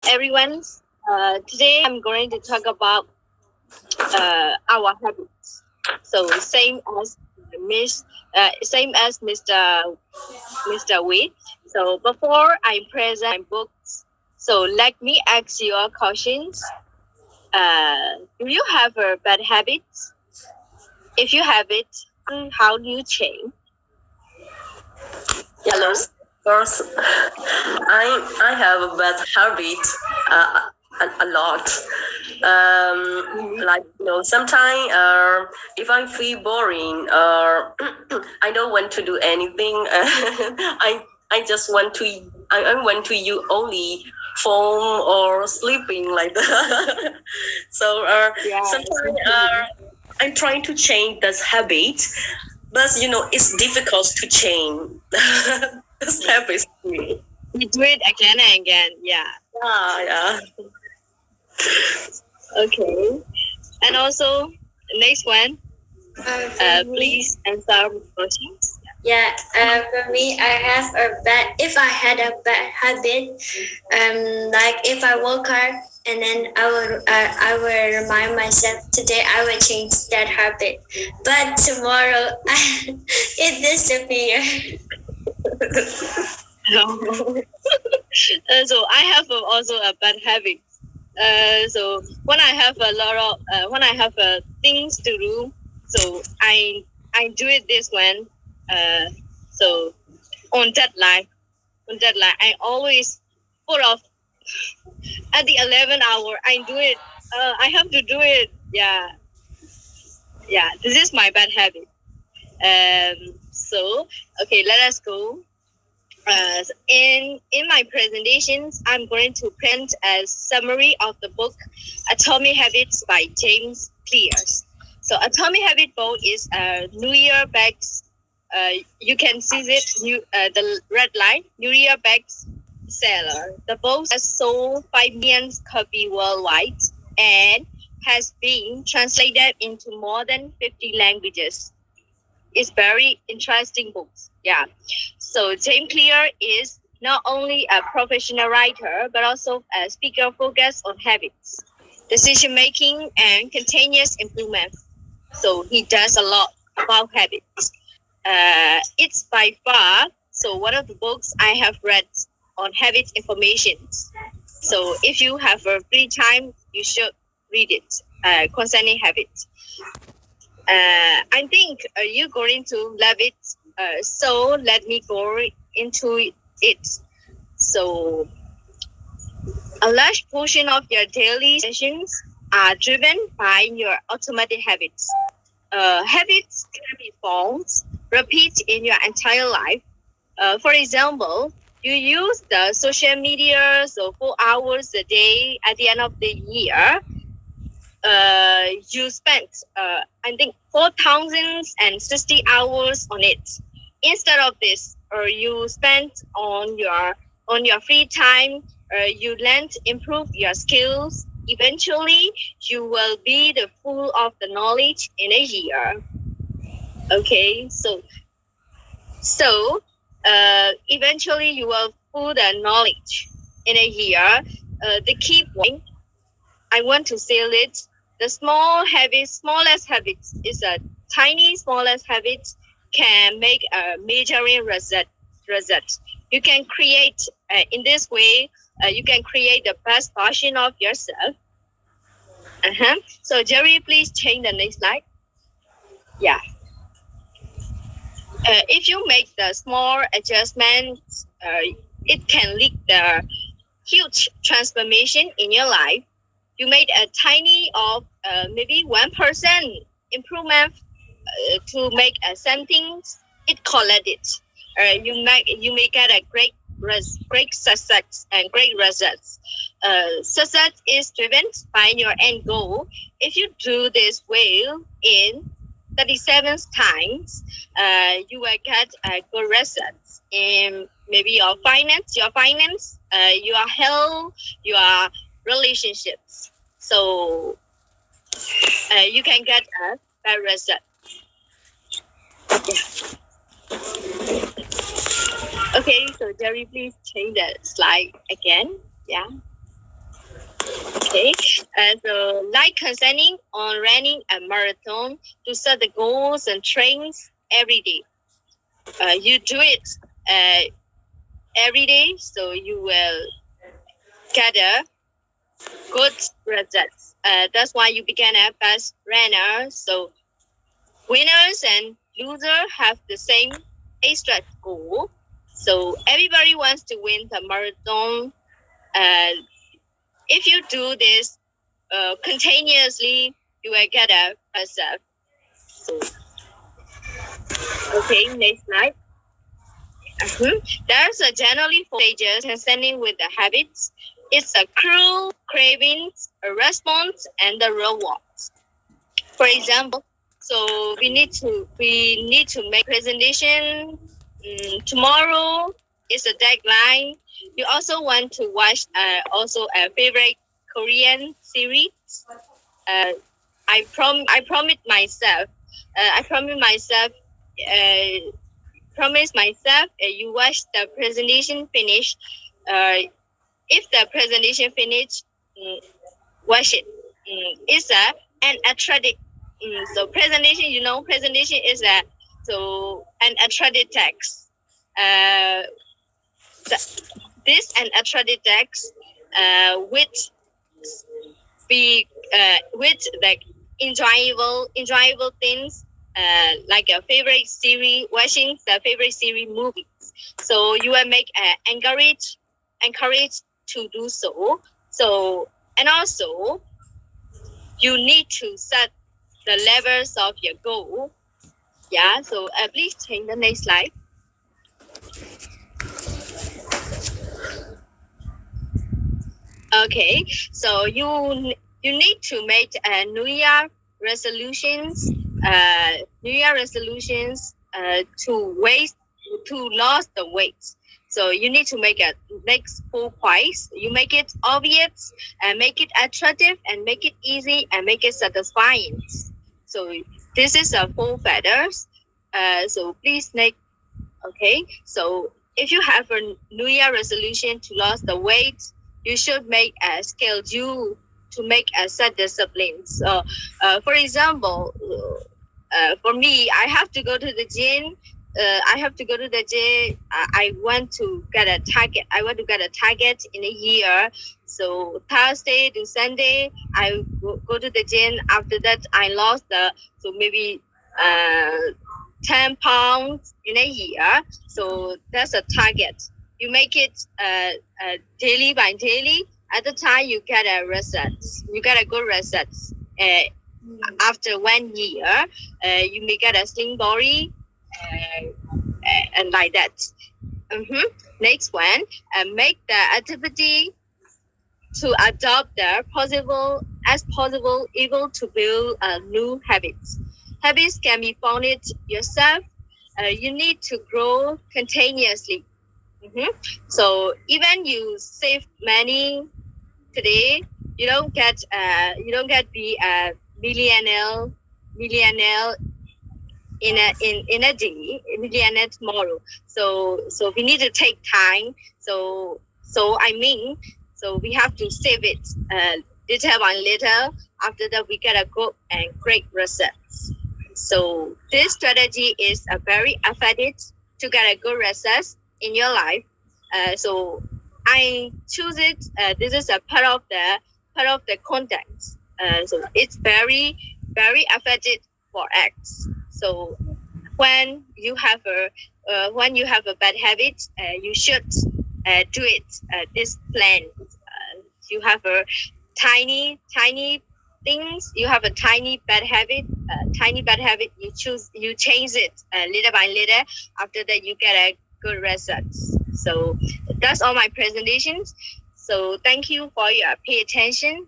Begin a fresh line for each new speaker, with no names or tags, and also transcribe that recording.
everyone. Today I'm going to talk about our habits. So same as Mr. Wade. So before I present my books, so let me ask you a questions. Do you have a bad habits? If you have it, how do you change?
Yes, first, I have a bad habit, a lot. Sometimes if I feel boring or I don't want to do anything, I just want to I want to use only phone or sleeping like that. So sometimes I'm trying to change this habit, but it's difficult to change this habit.
You do it again and again. Yeah.
Yeah.
Okay. And also, next one. Please answer questions.
Yeah, for me, I have a bad. If I had a bad habit, like if I work hard and then I will remind myself today I will change that habit, but tomorrow it disappears.
So I have also a bad habit. So when I have a lot of when I have things to do, so I do it this one. So on deadline, I always put off at the 11 hour. I do it. I have to do it. Yeah. This is my bad habit. So okay, let us go. In my presentations, I'm going to print a summary of the book Atomic Habits by James Clear. So Atomic Habit book is a New Year Bags. You can see it. The red line New Year Bags seller. The book has sold 5 million copies worldwide and has been translated into more than 50 languages. It's very interesting books. Yeah. So James Clear is not only a professional writer, but also a speaker focused on habits, decision making, and continuous improvement. So he does a lot about habits. It's by far one of the books I have read on habits information. So if you have a free time, you should read it concerning habits. I think you're going to love it. So let me go into it. So a large portion of your daily sessions are driven by your automatic habits. Habits can be formed, repeat in your entire life. For example, you use the social media 4 hours a day at the end of the year. You spent I think 4,060 hours on it. Instead of this, you spent on your free time. You learn to improve your skills. Eventually, you will be the full of the knowledge in a year. Okay, so eventually you will full the knowledge in a year. The key point I want to say it. The smallest habits is a tiny smallest habits can make a majoring result. You can create in this way. You can create the best version of yourself. So Jerry, please change the next slide. Yeah. If you make the small adjustments, it can lead the huge transformation in your life. You made a tiny of maybe 1% improvement to make something. It collected. You may get a great success and great results. Success is driven by your end goal. If you do this well in 37 times, you will get good results in maybe your finance, your health, your relationships. So you can get a better result. Yeah. Okay, so Jerry, please change the slide again. Yeah. Okay. So, like concerning on running a marathon to set the goals and trains every day. You do it every day, so you will get a good results. That's why you become a fast runner. So winners and losers have the same extra goal. So everybody wants to win the marathon. If you do this continuously, you will get a result. So, okay, next slide. There's a generally 4 stages concerning with the habits. It's a cruel cravings, a response, and the rewards. For example, so we need to make presentation tomorrow. Is a deadline. You also want to watch also a favorite Korean series. I promise myself. You watch the presentation finish. If the presentation finish, watch it. It's an attractive. So presentation, presentation is an attractive text. This an attractive text with like enjoyable things like a favorite series, watching the favorite series movies. So you will make encourage to do so. So and also you need to set the levels of your goal. Yeah. So please change the next slide. Okay. So you need to make New Year resolutions. To lose the weight. So you need to make it next 4 points. You make it obvious and make it attractive and make it easy and make it satisfying. So this is 4 factors. So please make. Okay. So if you have a New Year resolution to lose the weight, you should make a schedule to make a set discipline. So, for example, for me, I have to go to the gym. I want to get a target. I want to get a target in a year. So Thursday to Sunday, I go to the gym. After that, I lost maybe 10 pounds in a year. So that's a target. You make it daily by daily. At the time, you get a results. You get a good results. After 1 year, you may get a slim body, and like that. Next one, make the activity to adopt the possible able to build new habits. Habits can be found yourself. You need to grow continuously. So even you save money today, you don't get be a millionaire in a day, millionaire tomorrow. So we need to take time. So we have to save it little by little. After that, we get a good and great results. So this strategy is very effective to get a good results in your life. So I choose it. This is a part of the context. So it's very, very effective for X. So when you have a bad habit, you should do it. This plan. You have a tiny things. You have a tiny bad habit. You change it little by little. After that, you get a good results. So that's all my presentations. So thank you for your pay attention.